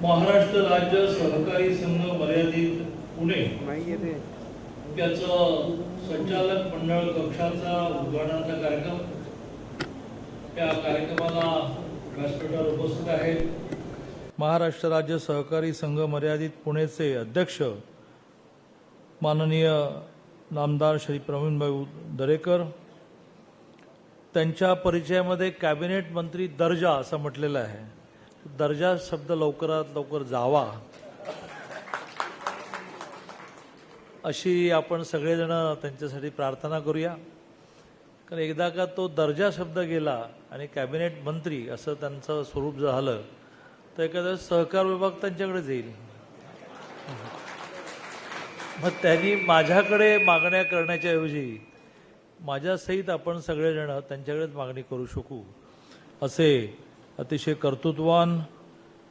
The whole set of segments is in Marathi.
महाराष्ट्र राज्य सहकारी संघ मर्यादित पुणे त्याचं संचालक मंडळ कक्षाचा उद्घाटनाचा कार्यक्रम, या कार्यक्रमाला व्यासपीठावर उपस्थित आहेत महाराष्ट्र राज्य सहकारी संघ मर्यादित पुणेचे अध्यक्ष माननीय नामदार श्री प्रवीणभाऊ दरेकर। त्यांच्या परिचयामध्ये कॅबिनेट मंत्री दर्जा असं म्हटलेलं आहे। दर्जा शब्द लवकरात लवकर जावा अशी आपण सगळेजण त्यांच्यासाठी प्रार्थना करूया। कारण एकदा का तो दर्जा शब्द गेला आणि कॅबिनेट मंत्री असं त्यांचं स्वरूप झालं तर एखादा सहकार विभाग त्यांच्याकडेच येईल। मग त्यांनी माझ्याकडे मागण्या करण्याच्या ऐवजी माझ्यासहित आपण सगळेजण त्यांच्याकडेच मागणी करू शकू असे अतिशय कर्तृत्ववान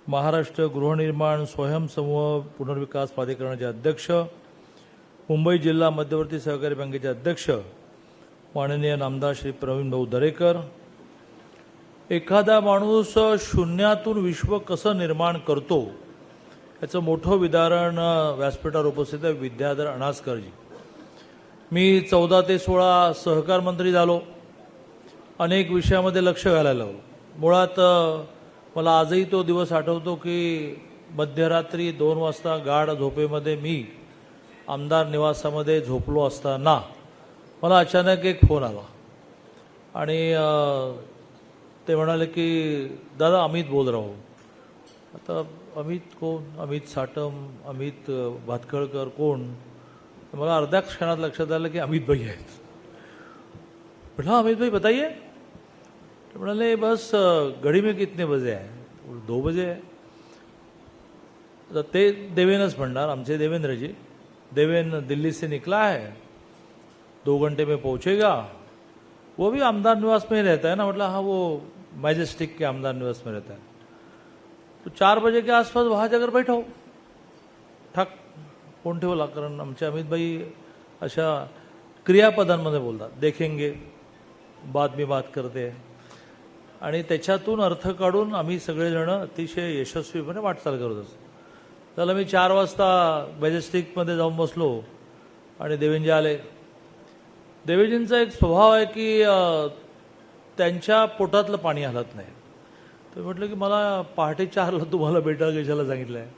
महाराष्ट्र गृहनिर्माण स्वयंसमूह पुनर्विकास प्राधिकरणाचे अध्यक्ष, मुंबई जिल्हा मध्यवर्ती सहकारी बँकेचे अध्यक्ष माननीय नामदार श्री प्रवीणभाऊ दरेकर। एखादा माणूस शून्यातून विश्व कसं निर्माण करतो याचं मोठं उदाहरण व्यासपीठावर उपस्थित आहे विद्याधर अणासकरजी। मी 14 ते 16 सहकार मंत्री झालो, अनेक विषयामध्ये लक्ष घालायला लागलो। मुळात मला आजही तो दिवस आठवतो की मध्यरात्री 2 वाजता गाढ झोपेमध्ये मी आमदार निवासामध्ये झोपलो असताना मला अचानक एक फोन आला आणि ते म्हणाले की दादा अमित बोल रहा हूं। आता अमित कोण? अमित साटम, अमित भातखळकर कोण? मला अर्ध्या क्षणात लक्षात आलं की अमित भाई आहेत। म्हटलं अमित भाई बताइए। तो म्हणाले बस घड़ी में कितने बजे आहे? 2 बजे आहे। तर ते देवेनच म्हणणार, आमचे देवेंद्रजी। देवेन दिल्ली से निकला है, 2 घंटे में पहुंचेगा, वो भी आमदार निवास में ही रहता है ना। मतलब हाँ, वो मैजेस्टिक के आमदार निवास में रहता है। तो 4 बजे के आसपास वहाँ जाकर बैठो। ठक फोन ठेवला, कारण आमचे अमित भाई अशा क्रियापदांमध्ये बोलतात, देखेंगे, बात मी बात करते, आणि त्याच्यातून अर्थ काढून आम्ही सगळेजण अतिशय यशस्वीपणे वाटचाल करत असतो। त्याला मी 4 वाजता मॅजेस्टिकमध्ये जाऊन बसलो आणि देवेंजी आले। देवेंजींचा एक स्वभाव आहे की त्यांच्या पोटातलं पाणी हलत नाही। तर म्हटलं की मला पहाटे 4ला तुम्हाला भेटायला कशाला सांगितलं आहे?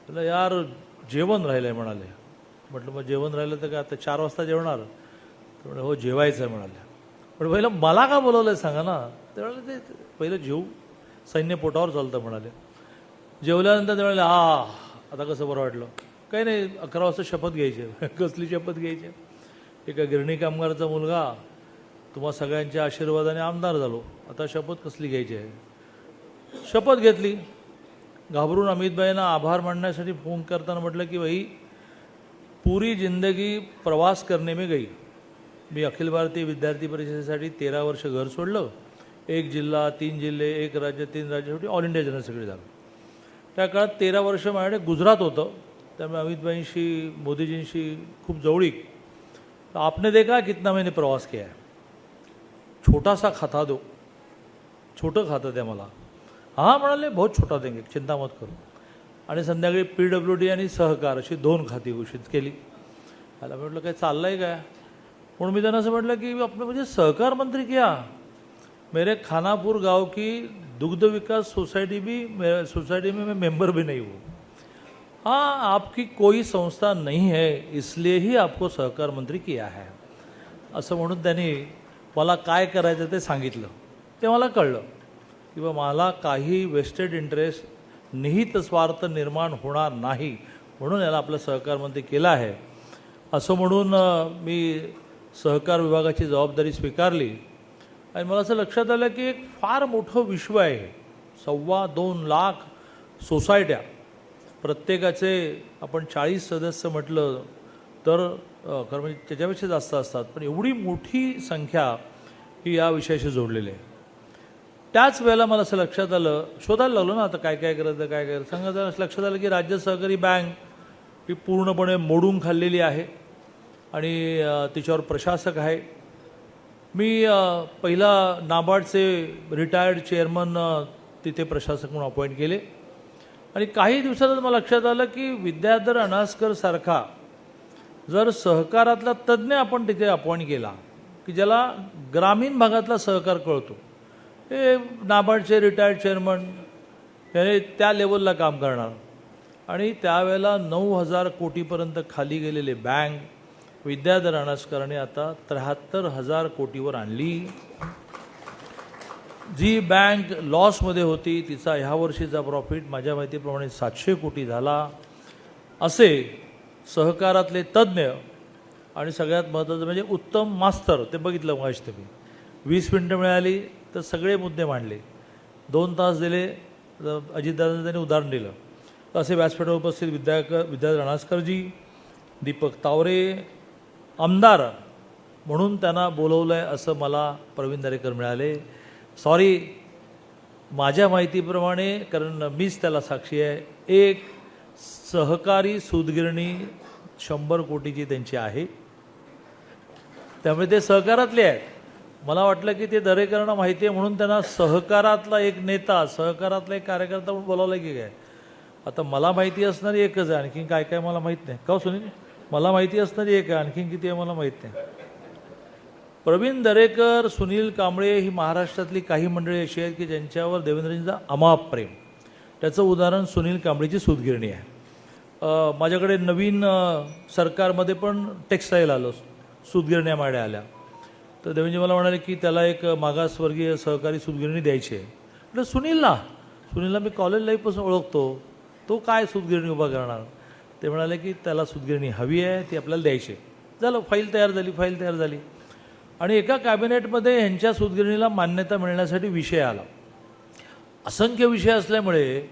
म्हटलं यार जेवण राहिलं आहे म्हणाले। म्हटलं मग जेवण राहिलं तर काय आता 4 वाजता जेवणार? तर म्हणे हो जेवायचं आहे म्हणाले। पण पहिलं मला का बोलवलं आहे सांगा ना। ते म्हणाले ते पहिलं जेवू, सैन्य पोटावर चालतं म्हणाले। जेवल्यानंतर ते म्हणाले आता कसं बरं वाटलं? काही नाही, 11 वाजता शपथ घ्यायची। कसली शपथ घ्यायची? एका गिरणी कामगाराचा मुलगा तुम्हा सगळ्यांच्या आशीर्वादाने आमदार झालो, आता शपथ कसली घ्यायची आहे? शपथ घेतली। घाबरून अमितभाईंना आभार मानण्यासाठी फोन करताना म्हटलं की भाई पूरी जिंदगी प्रवास करने में गई। मी अखिल भारतीय विद्यार्थी परिषदेसाठी 13 वर्ष घर सोडलं, 1 जिल्हा 3 जिल्हे 1 राज्य 3 राज्यासाठी ऑल इंडिया जनरल सेक्रेटरी झालो। त्या काळात 13 वर्ष माझ्याकडे गुजरात होतं, त्यामुळे अमितभाईंशी मोदीजींशी खूप जवळीक। तो आपने देखा कितना मैंने प्रवास किया है, छोटा सा खाता दो, छोटं खातं द्या मला। हाँ म्हणाले बहुत छोटा देंगे, चिंता मत करो। आणि संध्याकाळी PWD आणि सहकार अशी 2 खाती घोषित केली। त्याला म्हटलं काय चाललंय काय? म्हणून मी त्यांना असं म्हटलं की आपने मुझे सहकार मंत्री किया, मेरे खानापुर गांव की दुग्ध विकास सोसाइटी में मैं मेंबर भी नहीं हूँ। हाँ, आपकी कोई संस्था नहीं है इसलिए ही आपको सहकार मंत्री किया है असं म्हणून त्यांनी मला काय करायचं ते सांगितलं। ते मला कळलं की मला काही वेस्टेड इंटरेस्ट, निहित स्वार्थ निर्माण होणार नाही, म्हणून याला आपलं सहकार मंत्री केलं आहे। असं म्हणून मी सहकार विभागाची जबाबदारी स्वीकारली आणि मला असं लक्षात आलं की एक फार मोठं विश्व आहे। 2.25 लाख सोसायट्या, प्रत्येकाचे आपण 40 सदस्य म्हटलं तर खरं म्हणजे त्याच्यापेक्षा जास्त असतात, पण एवढी मोठी संख्या ही या विषयाशी जोडलेली आहे। त्याच वेळेला मला असं लक्षात आलं, शोधायला लागलो ना आता काय काय करायचं काय काय सांगायचं, लक्षात आलं की राज्य सहकारी बँक ही पूर्णपणे मोडून खाल्लेली आहे आणि तिच्यावर प्रशासक आहे। मी पहिला नाबार्डचे रिटायर्ड चेअरमन तिथे प्रशासक म्हणून अपॉइंट केले आणि काही दिवसातच मला लक्षात आलं की विद्याधर अनासकर सारखा जर सहकारातला तज्ज्ञ आपण तिथे अपॉइंट केला की ज्याला ग्रामीण भागातला सहकार कळतो, हे नाबार्डचे रिटायर्ड चेअरमन हे त्या लेवलला काम करणार, आणि त्यावेळेला 9,000 कोटीपर्यंत खाली गेलेले बँक विद्याधर अनासकरांनी आता 73,000 कोटीवर आणली. जी बँक लॉसमध्ये होती तिचा ह्या वर्षीचा प्रॉफिट माझ्या माहितीप्रमाणे 700 कोटी झाला. असे सहकारातले तज्ज्ञ आणि सगळ्यात महत्त्वाचं म्हणजे उत्तम मास्तर, ते बघितलं मग तुम्ही. 20 मिनिटं मिळाली तर सगळे मुद्दे मांडले, 2 तास दिले, अजितदादांनी त्यांनी उदाहरण दिलं. असे व्यासपीठावर उपस्थित विद्याधर अनासकरजी, दीपक तावरे आमदार म्हणून त्यांना बोलवलं आहे असं मला प्रवीण दरेकर मिळाले. सॉरी, माझ्या माहितीप्रमाणे, कारण मीच त्याला साक्षी आहे, एक सहकारी सूतगिरणी 100 कोटीची त्यांची आहे, त्यामुळे ते सहकारातले आहेत. मला वाटलं की ते दरेकरांना माहिती आहे म्हणून त्यांना सहकारातला एक नेता, सहकारातला एक कार्यकर्ता म्हणून बोलावलं की काय. आता मला माहिती असणारी एकच आहे, आणखीन काय काय मला माहीत नाही. का सुनील, मला माहिती असणारी एक आहे, आणखीन किती आहे मला माहीत नाही. प्रवीण दरेकर, सुनील कांबळे ही महाराष्ट्रातली काही मंडळी अशी आहेत की ज्यांच्यावर देवेंद्रजींचा अमाप प्रेम. त्याचं उदाहरण सुनील कांबळेची सूतगिरणी आहे. माझ्याकडे नवीन सरकारमध्ये पण टेक्स्टाईल आलं, सूतगिरण्या माड्या आल्या, तर देवेंद्रजी मला म्हणाले की त्याला एक मागासवर्गीय सहकारी सूतगिरणी द्यायची आहे. म्हटलं सुनीलला मी कॉलेज लाईफपासून ओळखतो, तो काय सूतगिरणी उभा करणार. ते म्हणाले की त्याला सूतगिरणी हवी आहे, ती आपल्याला द्यायची. झालं, फाईल तयार झाली आणि एका कॅबिनेटमध्ये ह्यांच्या सूतगिरणीला मान्यता मिळण्यासाठी विषय आला. असंख्य विषय असल्यामुळे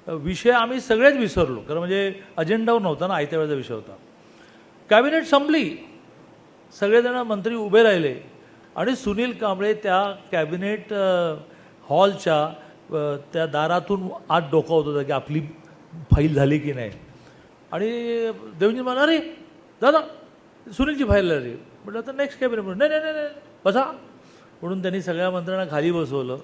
विषय आम्ही सगळेच विसरलो, कारण म्हणजे अजेंडावर नव्हता ना, आयत्या वेळेचा विषय होता. कॅबिनेट संपली, सगळेजण मंत्री उभे राहिले आणि सुनील कांबळे त्या कॅबिनेट हॉलच्या त्या दारातून आत डोकावत होता की आपली फाईल झाली की नाही. आणि देवेंद्रजी म्हणा, अरे दादा सुनीलची फाईल झाली. म्हटलं तर नेक्स्ट कॅबिनेट, नाही नाही नाही बसा म्हणून त्यांनी सगळ्या मंत्र्यांना खाली बसवलं,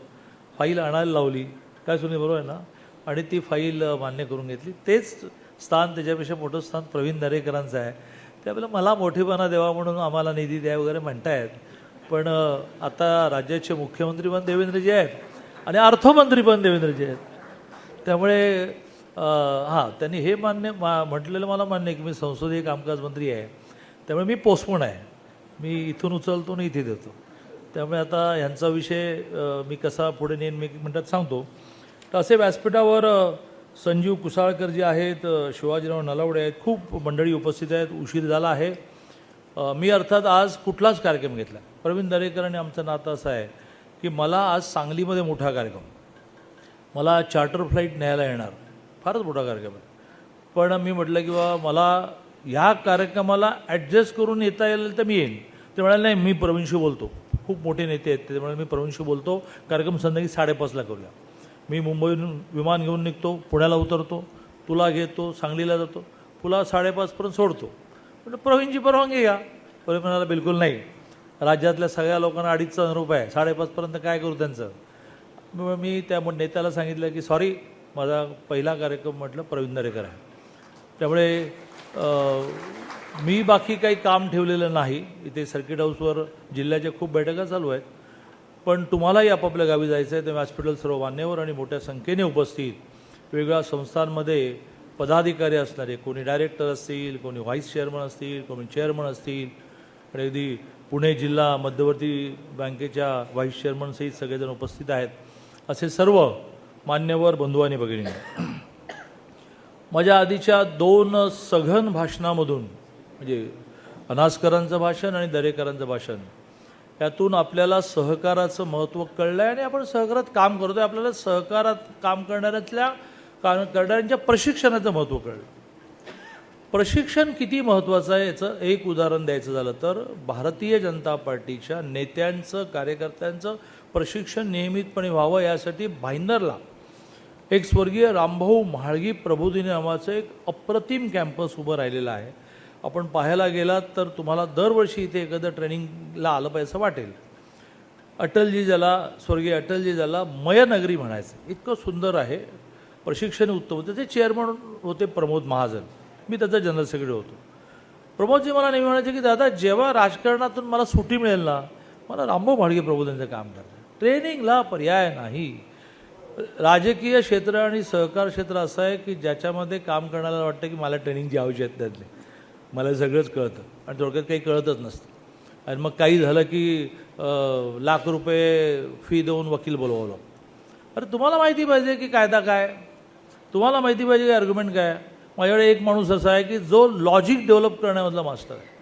फाईल आणायला लावली. काय सुनील बरोबर आहे ना, आणि ती फाईल मान्य करून घेतली. तेच स्थान, त्याच्यापेक्षा मोठं स्थान प्रवीण दरेकरांचं आहे. त्यावेळेला मला मोठेपणा देवा म्हणून आम्हाला निधी द्या वगैरे म्हणतायत, पण आता राज्याचे मुख्यमंत्री पण देवेंद्रजी आहेत आणि अर्थमंत्री पण देवेंद्रजी आहेत. त्यामुळे हां, त्यांनी हे म्हटलेलं मला मान्य आहे की मी संसदीय कामकाज मंत्री आहे, त्यामुळे मी पोस्टपोन आहे, मी इथून उचलतो आणि इथे देतो. त्यामुळे आता ह्यांचा विषय मी कसा पुढे नेईन मी मिनटात सांगतो. तर असे व्यासपीठावर संजीव कुसाळकर जे आहेत, शिवाजीराव नलावडे आहेत, खूप मंडळी उपस्थित आहेत. उशीर झाला आहे. मी अर्थात आज कुठलाच कार्यक्रम घेतला. प्रवीण दरेकर आणि आमचं नातं असं आहे की मला आज सांगलीमध्ये मोठा कार्यक्रम, मला चार्टर फ्लाईट न्यायला येणार, फारच मोठा कार्यक्रम आहे. पण मी म्हटलं की बाबा मला ह्या कार्यक्रमाला ॲडजस्ट करून येता येईल तर मी येईन. ते म्हणाले नाही, मी प्रवीणशी बोलतो, खूप मोठे नेते आहेत ते म्हणाले मी प्रवीणशी बोलतो, कार्यक्रम संध्याकाळी 5:30ला करूया. मी मुंबईहून विमान घेऊन निघतो, पुण्याला उतरतो, तुला घेतो, सांगलीला जातो, तुला 5:30पर्यंत सोडतो. म्हटलं प्रवीणची परवानगी घ्या. प्रवीण म्हणाला बिलकुल नाही, राज्यातल्या सगळ्या लोकांना 2.5चा अनुरूप आहे, 5:30पर्यंत काय करू त्यांचं. मी त्या नेत्याला सांगितलं की सॉरी, माझा पहिला कार्यक्रम म्हटलं प्रवीण दरेकर आहे, त्यामुळे मी बाकी काही काम ठेवलेलं नाही. इथे सर्किट हाऊसवर जिल्ह्याच्या खूप बैठका चालू आहेत, पण तुम्हालाही आपापल्या गावी जायचं आहे. तर व्यासपीठावर सर्व मान्यवर आणि मोठ्या संख्येने उपस्थित वेगवेगळ्या संस्थांमध्ये पदाधिकारी असणारे, कोणी डायरेक्टर असतील, कोणी व्हाईस चेअरमन असतील, कोणी चेअरमन असतील, आणि अगदी पुणे जिल्हा मध्यवर्ती बँकेच्या व्हाईस चेअरमनसहित सगळेजण उपस्थित आहेत. असे सर्व मान्यवर बंधू आणि भगिनी, माझ्या आधीच्या 2 सघन भाषणामधून, म्हणजे अनासकरांचं भाषण आणि दरेकरांचं भाषण, यातून आपल्याला सहकाराचं महत्त्व कळलं आहे आणि आपण सहकारात काम करतो आहे. आपल्याला सहकारात काम करणाऱ्यांच्या प्रशिक्षणाचं महत्त्व कळलं. प्रशिक्षण किती महत्त्वाचं आहे याचं एक उदाहरण द्यायचं झालं तर भारतीय जनता पार्टीच्या नेत्यांचं, कार्यकर्त्यांचं प्रशिक्षण नियमितपणे व्हावं यासाठी भाईंदरला एक स्वर्गीय रामभाऊ म्हाळगी प्रबोधिनी नावाचं एक अप्रतिम कॅम्पस उभं राहिलेलं आहे. आपण पाहायला गेलात तर तुम्हाला दरवर्षी इथे एखादं ट्रेनिंगला आलं पाहिजे असं वाटेल. स्वर्गीय अटलजी ज्याला मयनगरी म्हणायचं, इतकं सुंदर आहे. प्रशिक्षण उत्तम होतं. त्याचे चेअरमन होते प्रमोद महाजन, मी त्याचा जनरल सेक्रेटरी होतो. प्रमोदजी मला नेहमी म्हणायचे की दादा जेव्हा राजकारणातून मला सुट्टी मिळेल ना, मला रामभाऊ म्हाळगी प्रबोधनचं काम करायचं. ट्रेनिंगला पर्याय नाही. राजकीय क्षेत्र आणि सहकार क्षेत्र असं आहे की ज्याच्यामध्ये काम करण्याला वाटतं की मला ट्रेनिंगची आवश्यकता नाही, मला सगळंच कळतं आणि थोडक्यात काही कळतच नसतं. आणि मग काही झालं की लाख रुपये फी देऊन वकील बोलवलं. अरे तुम्हाला माहिती पाहिजे की कायदा काय, तुम्हाला माहिती पाहिजे की आर्ग्युमेंट काय. माझ्याकडे एक माणूस असा आहे की जो लॉजिक डेव्हलप करण्यामधला मास्टर आहे.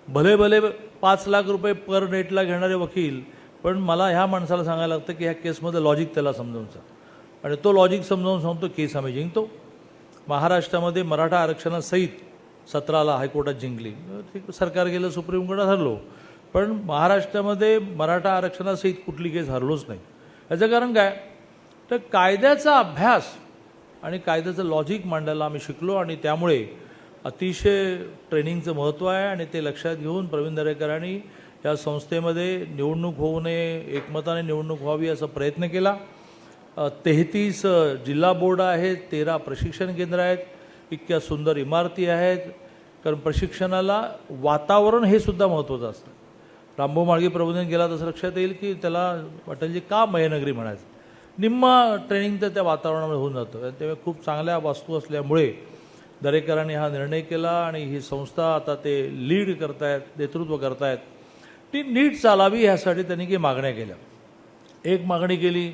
भले भले 5 लाख रुपये पर नेटला घेणारे वकील, पण मला ह्या माणसाला सांगायला लागतं की ह्या केसमध्ये लॉजिक त्याला समजावून सांग, आणि तो लॉजिक समजावून सांगतो, केस आम्ही जिंकतो. महाराष्ट्रामध्ये मराठा आरक्षणासहित 17ला हायकोर्टात जिंकली, सरकार गेलं सुप्रीम कोर्टात हरलो, पण महाराष्ट्रामध्ये मराठा आरक्षणासहित कुठली केस हरलोच नाही. याचं कारण काय, तर कायद्याचा अभ्यास आणि कायद्याचं लॉजिक मांडायला आम्ही शिकलो. आणि त्यामुळे अतिशय ट्रेनिंगचं महत्त्व आहे. आणि ते लक्षात घेऊन प्रवीण दरेकरांनी या संस्थेमध्ये निवडणूक होऊ नये, एकमताने निवडणूक व्हावी असा प्रयत्न केला. 33 जिल्हा बोर्ड आहेत, 13 प्रशिक्षण केंद्र आहेत, इतक्या सुंदर इमारती आहेत. कारण प्रशिक्षणाला वातावरण हे सुद्धा महत्त्वाचं असतं. रामभाऊ म्हाळगी प्रबोधन गेला तसं लक्षात येईल की त्याला वाटेल जे का मयनगरी म्हणायचं, निम्मा ट्रेनिंग तर त्या वातावरणामध्ये होऊन जातं. तेव्हा खूप चांगल्या वास्तू असल्यामुळे दरेकरांनी हा निर्णय केला आणि ही संस्था आता ते लीड करतायत, नेतृत्व करतायत. ती नीट चालावी ह्यासाठी त्यांनी काही मागण्या केल्या. एक मागणी केली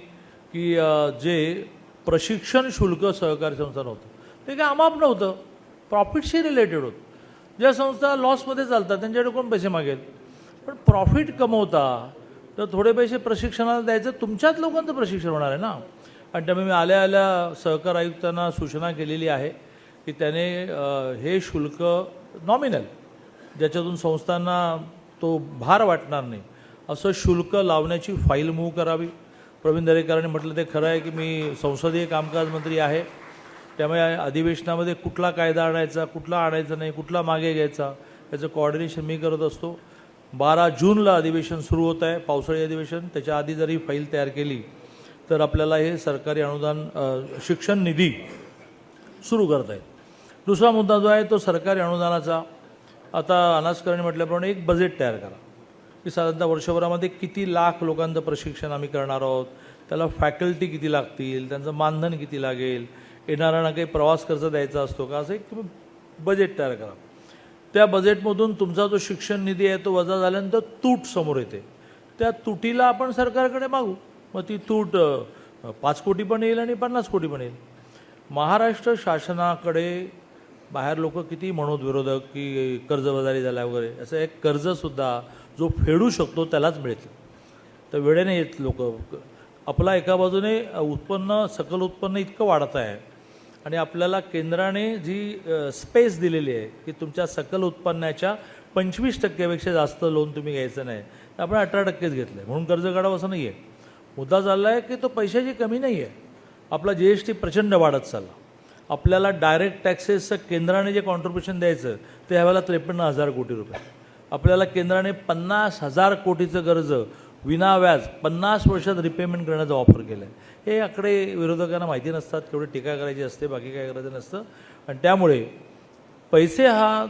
की जे प्रशिक्षण शुल्क सहकारी संस्था नव्हतं ते काय अमाप नव्हतं, प्रॉफिटशी रिलेटेड होतं. ज्या संस्था लॉसमध्ये चालतात त्यांच्याकडे कोण पैसे मागेल, पण प्रॉफिट कमवता तर थोडे पैसे प्रशिक्षणाला द्यायचं, तुमच्याच लोकांचं प्रशिक्षण होणार आहे ना. आणि त्यामुळे मी आल्या आल्या सहकार आयुक्तांना सूचना केलेली आहे की त्याने हे शुल्क नॉमिनल, ज्याच्यातून संस्थांना तो भार वाटणार नाही, असं शुल्क लावण्याची फाईल मूव्ह करावी. प्रवीण दरेकरांनी म्हटलं ते खरं आहे की मी संसदीय कामकाज मंत्री आहे, त्यामुळे अधिवेशनामध्ये कुठला कायदा आणायचा, कुठला आणायचा नाही, कुठला मागे घ्यायचा, याचं कोऑर्डिनेशन मी करत असतो. 12 जूनला अधिवेशन सुरू होत आहे, पावसाळी अधिवेशन. त्याच्या आधी जरी फाईल तयार केली तर आपल्याला हे सरकारी अनुदान शिक्षण निधी सुरू करता येईल. दुसरा मुद्दा जो आहे तो सरकारी अनुदानाचा. आता अनासकरांनी म्हटल्याप्रमाणे एक बजेट तयार करा की साधारणतः वर्षभरामध्ये किती लाख लोकांचं प्रशिक्षण आम्ही करणार आहोत, त्याला फॅकल्टी किती लागतील, त्यांचं मानधन किती लागेल, येणाऱ्यांना काही प्रवास खर्च द्यायचा असतो का, असं एक तुम्ही बजेट तयार करा. त्या बजेटमधून तुमचा जो शिक्षण निधी आहे तो वजा झाल्यानंतर तूट समोर येते, त्या तुटीला आपण सरकारकडे मागू. मग ती तूट 5 कोटी पण येईल आणि 50 कोटी पण येईल. महाराष्ट्र शासनाकडे बाहेर लोक किती म्हणत विरोधक की कर्जबाजारी झाल्या वगैरे, असं एक कर्जसुद्धा जो फेडू शकतो त्यालाच मिळते, तर वेळेने येत लोक. आपला एका बाजूने उत्पन्न, सकल उत्पन्न इतकं वाढत आहे आणि आपल्याला केंद्राने जी स्पेस दिलेली आहे की तुमच्या सकल उत्पन्नाच्या 25% जास्त लोन तुम्ही घ्यायचं नाही, तर आपण 18%च घेतलं आहे म्हणून कर्ज काढावं असं नाही आहे. मुद्दा चालला आहे की तो पैशाची कमी नाही आहे, आपला GST प्रचंड वाढत चालला. आपल्याला डायरेक्ट टॅक्सेसचं केंद्राने जे कॉन्ट्रिब्युशन द्यायचं ते ह्यावेळेला 53,000 कोटी रुपये. आपल्याला केंद्राने 50,000 कोटीचं कर्ज विनाव्याज 50 वर्षात रिपेमेंट करण्याचं ऑफर केलं आहे. हे आकडे विरोधकांना माहिती नसतात, केवढी टीका करायची असते, बाकी काय करायचं नसतं. आणि त्यामुळे पैसे हा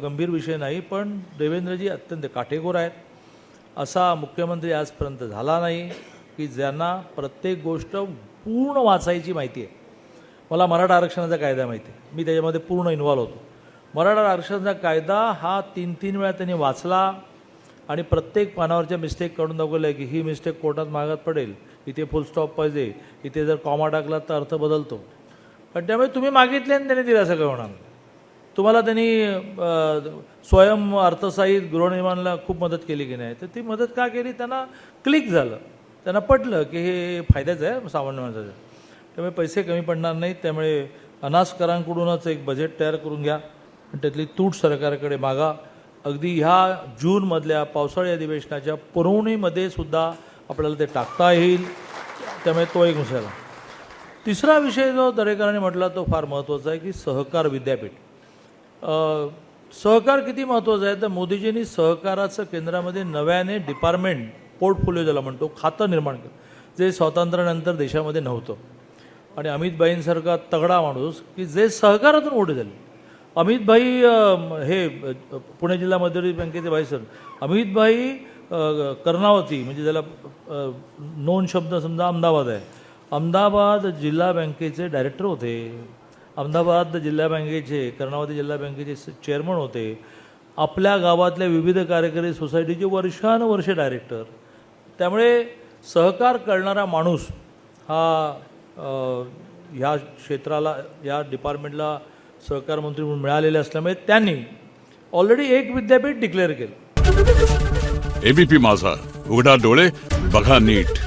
गंभीर विषय नाही, पण देवेंद्रजी अत्यंत काटेकोर आहेत. असा मुख्यमंत्री आजपर्यंत झाला नाही की ज्यांना प्रत्येक गोष्ट पूर्ण वाचायची माहिती आहे. मला मराठा आरक्षणाचा कायदा माहिती आहे, मी त्याच्यामध्ये पूर्ण इन्व्हॉल्व होतो. मराठा आरक्षणाचा कायदा हा 3 वेळा त्यांनी वाचला आणि प्रत्येक पानावरच्या मिस्टेक काढून दाखवलं आहे की ही मिस्टेक कोर्टात मागात पडेल, इथे फुल स्टॉप पाहिजे, इथे जर कॉमा टाकला तर अर्थ बदलतो. पण त्यामुळे तुम्ही मागितले आणि त्यांनी दिलं असं काय होणार. तुम्हाला त्यांनी स्वयं अर्थसहाय्यित गृहनिर्माणला खूप मदत केली की नाही, तर ती मदत का केली, त्यांना क्लिक झालं, त्यांना पटलं की हे फायद्याचं आहे सामान्य माणसाचं. त्यामुळे पैसे कमी पडणार नाहीत. त्यामुळे अनासकरांकडूनच एक बजेट तयार करून घ्या आणि त्यातली तूट सरकारकडे मागा. अगदी ह्या जूनमधल्या पावसाळी अधिवेशनाच्या पुरवणीमध्ये सुद्धा आपल्याला ते टाकता येईल. त्यामुळे तो एक विषय आहे. तिसरा विषय जो दरेकरांनी म्हटला तो फार महत्त्वाचा आहे की सहकार विद्यापीठ. सहकार किती महत्त्वाचं आहे तर मोदीजींनी सहकाराचं केंद्रामध्ये नव्याने डिपार्टमेंट, पोर्टफोलिओ ज्याला म्हणतो, खातं निर्माण केलं, जे स्वातंत्र्यानंतर देशामध्ये नव्हतं. आणि अमितभाईंसारखा तगडा माणूस की जे सहकारातून मोठे झाले. अमितभाई पुणे जिल्हा मध्यवर्ती बँकेचे व्हाईस अमितभाई कर्णावती म्हणजे त्याला नोंद शब्द समजा अहमदाबाद आहे. अहमदाबाद जिल्हा बँकेचे डायरेक्टर होते. अहमदाबाद जिल्हा बँकेचे कर्णावती जिल्हा बँकेचे चेअरमन होते. आपल्या गावातल्या विविध कार्यकारी सोसायटीचे वर्षानुवर्षे डायरेक्टर. त्यामुळे सहकार करणारा माणूस हा ह्या क्षेत्राला या डिपार्टमेंटला सहकार मंत्री म्हणून मिळालेले असल्यामुळे त्यांनी ऑलरेडी एक विद्यापीठ डिक्लेअर केलं. एबीपी माझा, उघडा डोळे बघा नीट.